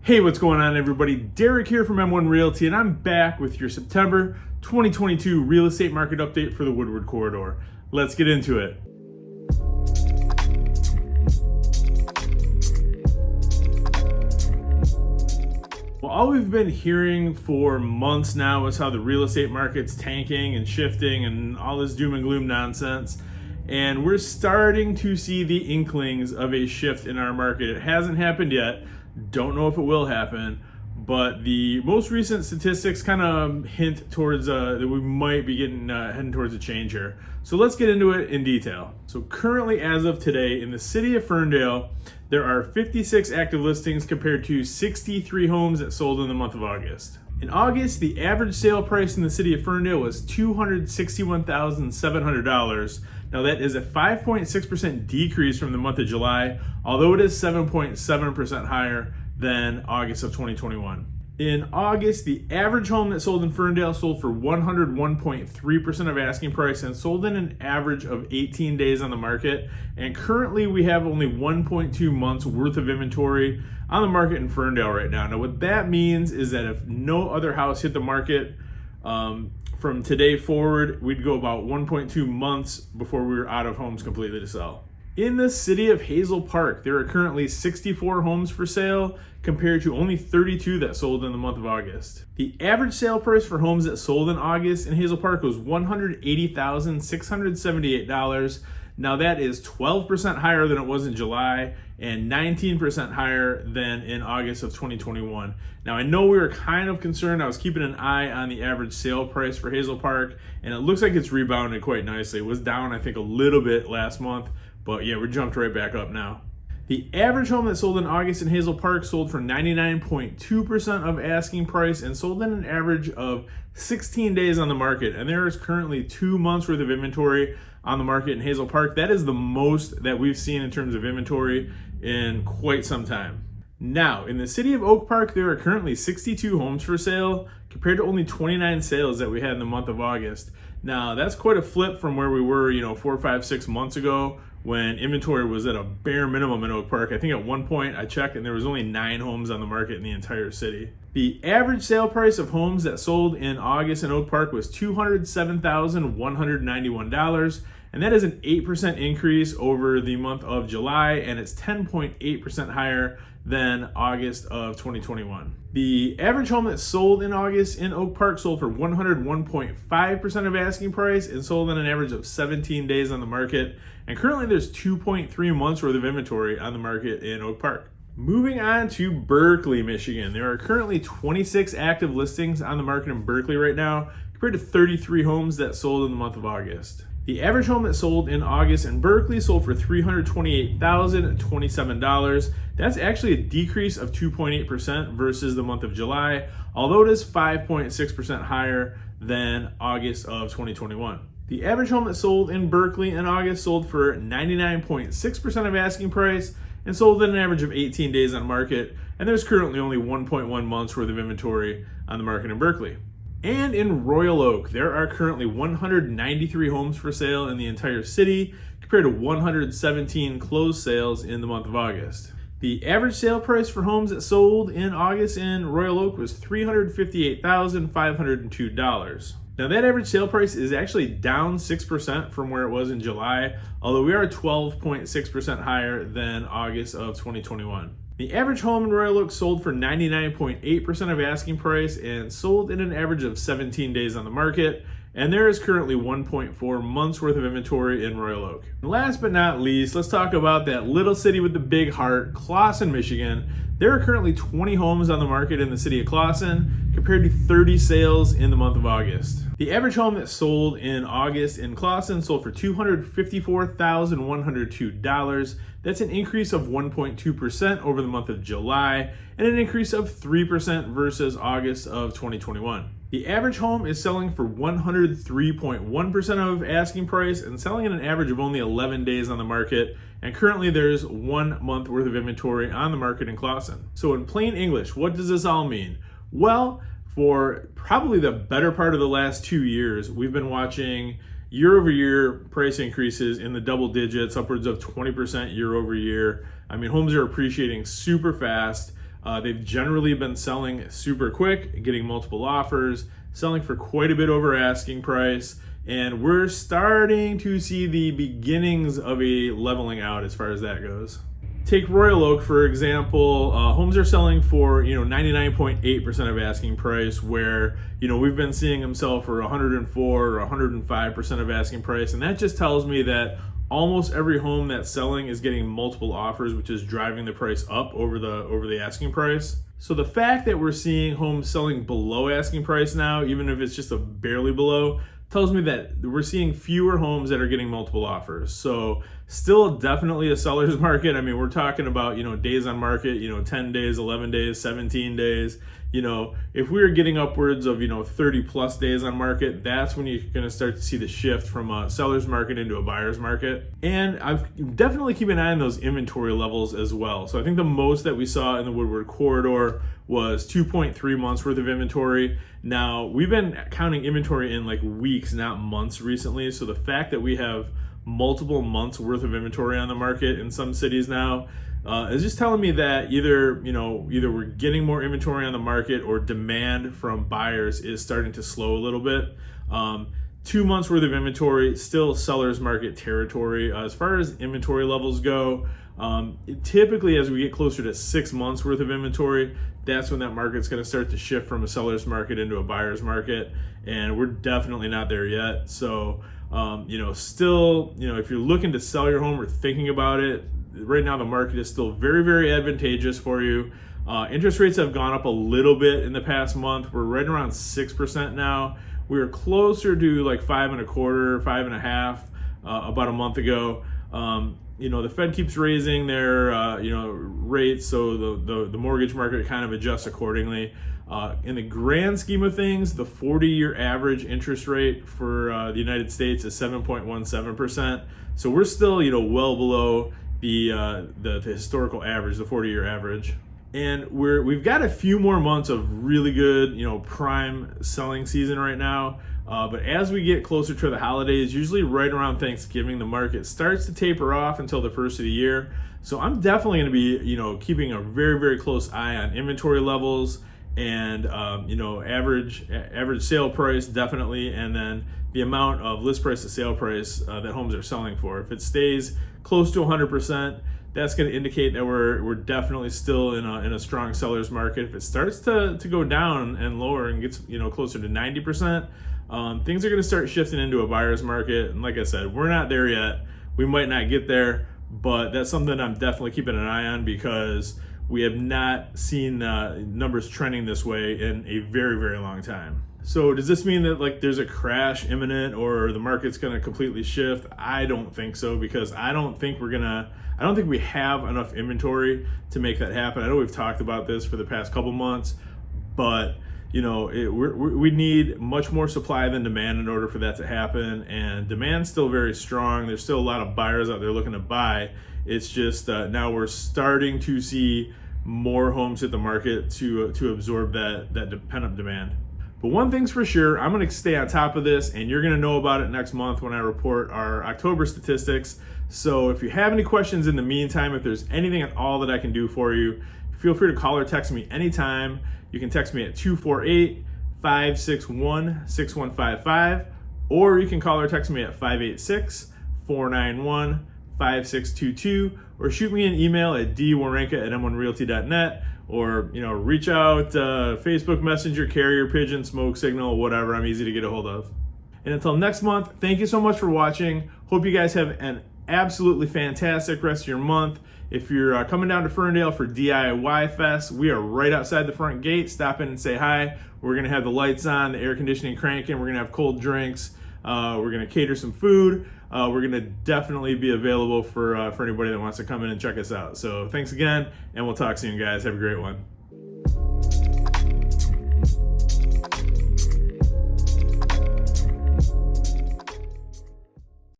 Hey, what's going on everybody? Derek here from M1 Realty, and I'm back with your September 2022 real estate market update for the Woodward Corridor. Let's get into it. Well, all we've been hearing for months now is how the real estate market's tanking and shifting and all this doom and gloom nonsense. And we're starting to see the inklings of a shift in our market. It hasn't happened yet. Don't know if it will happen, but the most recent statistics kind of hint towards that we might be heading towards a change here. So let's get into it in detail. So currently, as of today, in the city of Ferndale, there are 56 active listings compared to 63 homes that sold in the month of August. In August, the average sale price in the city of Ferndale was $261,700. Now that is a 5.6% decrease from the month of July, although it is 7.7% higher than August of 2021. In August, the average home that sold in Ferndale sold for 101.3% of asking price and sold in an average of 18 days on the market. And currently we have only 1.2 months worth of inventory on the market in Ferndale right now. Now what that means is that if no other house hit the market from today forward, we'd go about 1.2 months before we were out of homes completely to sell. In the city of Hazel Park, there are currently 64 homes for sale compared to only 32 that sold in the month of August. The average sale price for homes that sold in August in Hazel Park was $180,678. Now that is 12% higher than it was in July and 19% higher than in August of 2021. Now I know we were kind of concerned. I was keeping an eye on the average sale price for Hazel Park, and it looks like it's rebounded quite nicely. It was down, I think, a little bit last month, but yeah, we jumped right back up now. The average home that sold in August in Hazel Park sold for 99.2% of asking price and sold in an average of 16 days on the market. And there is currently 2 months worth of inventory on the market in Hazel Park. That is the most that we've seen in terms of inventory in quite some time. Now, in the city of Oak Park, there are currently 62 homes for sale compared to only 29 sales that we had in the month of August. Now, that's quite a flip from where we were, 4, 5, 6 months ago when inventory was at a bare minimum in Oak Park. I think at one point I checked and there was only 9 homes on the market in the entire city. The average sale price of homes that sold in August in Oak Park was $207,191. And that is an 8% increase over the month of July, and it's 10.8% higher than August of 2021. The average home that sold in August in Oak Park sold for 101.5% of asking price and sold in an average of 17 days on the market. And currently there's 2.3 months worth of inventory on the market in Oak Park. Moving on to Berkeley, Michigan. There are currently 26 active listings on the market in Berkeley right now, compared to 33 homes that sold in the month of August. The average home that sold in August in Berkeley sold for $328,027. That's actually a decrease of 2.8% versus the month of July, although it is 5.6% higher than August of 2021. The average home that sold in Berkeley in August sold for 99.6% of asking price and sold in an average of 18 days on market, and there's currently only 1.1 months worth of inventory on the market in Berkeley. And in Royal Oak, there are currently 193 homes for sale in the entire city compared to 117 closed sales in the month of August. The average sale price for homes that sold in August in Royal Oak was $358,502. Now that average sale price is actually down 6% from where it was in July, although we are 12.6% higher than August of 2021. The average home in Royal Oak sold for 99.8% of asking price and sold in an average of 17 days on the market. And there is currently 1.4 months worth of inventory in Royal Oak. And last but not least, let's talk about that little city with the big heart, Clawson, Michigan. There are currently 20 homes on the market in the city of Clawson compared to 30 sales in the month of August. The average home that sold in August in Clawson sold for $254,102. That's an increase of 1.2% over the month of July and an increase of 3% versus August of 2021. The average home is selling for 103.1% of asking price and selling at an average of only 11 days on the market. And currently there's 1 month worth of inventory on the market in Clawson. So in plain English, what does this all mean? Well, for probably the better part of the last 2 years, we've been watching year over year price increases in the double digits, upwards of 20% year over year. I mean, homes are appreciating super fast. They've generally been selling super quick, getting multiple offers, selling for quite a bit over asking price, and we're starting to see the beginnings of a leveling out as far as that goes. Take Royal Oak, for example. Homes are selling for 99.8% of asking price, where we've been seeing them sell for 104 or 105% of asking price, and that just tells me that almost every home that's selling is getting multiple offers, which is driving the price up over the asking price. So the fact that we're seeing homes selling below asking price now, even if it's just a barely below, tells me that we're seeing fewer homes that are getting multiple offers. So still definitely a seller's market. I mean, we're talking about, days on market, 10 days, 11 days, 17 days. If we were getting upwards of, 30 plus days on market, that's when you're going to start to see the shift from a seller's market into a buyer's market. And I've definitely keep an eye on those inventory levels as well. So I think the most that we saw in the Woodward Corridor was 2.3 months worth of inventory. Now, we've been counting inventory in like weeks, not months recently. So the fact that we have multiple months worth of inventory on the market in some cities now is just telling me that either we're getting more inventory on the market, or demand from buyers is starting to slow a little bit. 2 months worth of inventory, still seller's market territory. As far as inventory levels go, typically as we get closer to 6 months worth of inventory, that's when that market's going to start to shift from a seller's market into a buyer's market, and we're definitely not there yet. So still, if you're looking to sell your home or thinking about it, right now the market is still very, very advantageous for you. Interest rates have gone up a little bit in the past month. We're right around 6% now. We were closer to like 5.25%, 5.5% about a month ago. The Fed keeps raising their rates, so the mortgage market kind of adjusts accordingly. In the grand scheme of things, the 40-year average interest rate for the United States is 7.17%. So we're still well below the historical average, the 40-year average. And we've got a few more months of really good, prime selling season right now. But as we get closer to the holidays, usually right around Thanksgiving, the market starts to taper off until the first of the year. So I'm definitely going to be, keeping a very, very close eye on inventory levels and, average sale price, definitely. And then the amount of list price to sale price that homes are selling for. If it stays close to 100%, that's going to indicate that we're definitely still in a strong seller's market. If it starts to go down and lower and gets closer to 90%, things are going to start shifting into a buyer's market. And like I said, we're not there yet. We might not get there, but that's something I'm definitely keeping an eye on, because we have not seen numbers trending this way in a very, very long time. So does this mean that there's a crash imminent or the market's going to completely shift? I don't think so, because I don't think we have enough inventory to make that happen. I know we've talked about this for the past couple months, but we need much more supply than demand in order for that to happen. And demand's still very strong. There's still a lot of buyers out there looking to buy. It's just now we're starting to see more homes hit the market to absorb that pent-up demand. But one thing's for sure, I'm going to stay on top of this, and you're going to know about it next month when I report our October statistics. So if you have any questions in the meantime, if there's anything at all that I can do for you, feel free to call or text me anytime. You can text me at 248-561-6155, or you can call or text me at 586-491-5622, or shoot me an email at dwerenka@m1realty.net, or reach out, Facebook Messenger, carrier pigeon, smoke signal, whatever. I'm easy to get a hold of. And until next month, thank you so much for watching. Hope you guys have an absolutely fantastic rest of your month. If you're coming down to Ferndale for DIY Fest, we are right outside the front gate. Stop in and say hi. We're going to have the lights on, the air conditioning cranking. We're going to have cold drinks. We're going to cater some food. We're going to definitely be available for anybody that wants to come in and check us out. So thanks again, and we'll talk soon, guys. Have a great one.